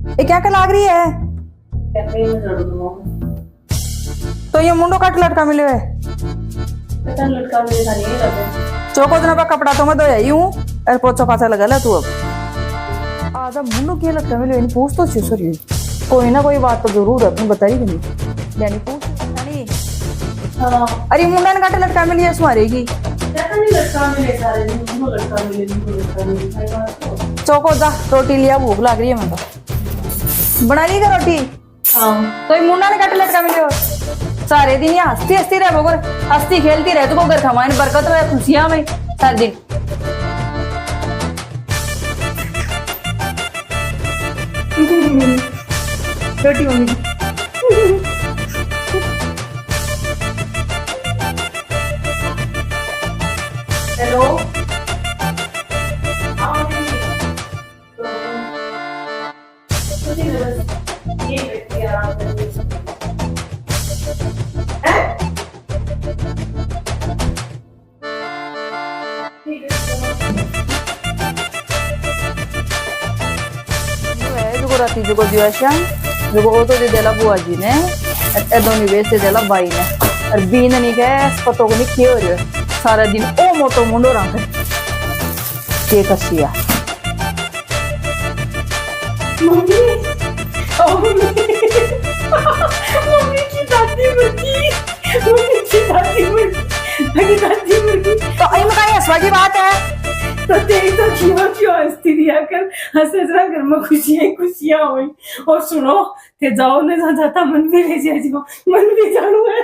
ये क्या क्या लाग रही है? कैफे में जरूर दूंगा। तो ये मुंडो काट लटका मिले हुए पता लटका मेरे खाने ही लगे। चौको दिन पर कपड़ा तो मैं धोया ही हूँ और पोछा पाछा लगा ला तू अब आधा मुंडो क्या लटका मिले इन्हें पूछ तो सॉरी कोई ना कोई बात तो जरूर है तुम बताई कि नहीं यानी पूछ यानी हाँ अरे मुंडा ने काटे लटका मिली है मारेगी क्या नहीं लटका मिले सारे दिन तुमको लटका मिले भाई बात तो। चौको जा रोटी लिया भूख लग रही है मैं तो बना ली क्या रोटी हाँ तो ये मुंडा ने काटे लटका मिले हो सारे दिन ये हंसती हंसती रहे बगोर हंसती खेलती रहे तो घर खमाइन बरकत में खुशियां में सारे दिन रोटी मम्मी हेलो ये बैठी आराम से राती जो दिवसा जो वो तो दे देला बुआ जी ने दोनों वेस दे देला बाई ने और बीन नहीं के पतो को नहीं किए हो रहे सारा दिन ओ मोटो मुंडो रंग के कसिया मम्मी मम्मी की दादी मुर्गी मम्मी की दादी मुर्गी तो आई में कहीं हंसवा की बात है तो तेरी तो क्यों हंसती दिया कर हंसे जरा घर में खुशियां हुई और सुनो ते जाओ ने जहाँ जाता मन भी ले जाओ मन भी जानो है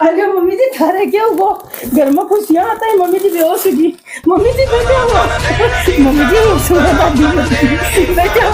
अरे मम्मी जी थारे क्या हुआ घर में खुशियां आता है मम्मी जी बेहोश होगी मम्मी जी क्या हुआ मम्मी जी सुना दादी बैठा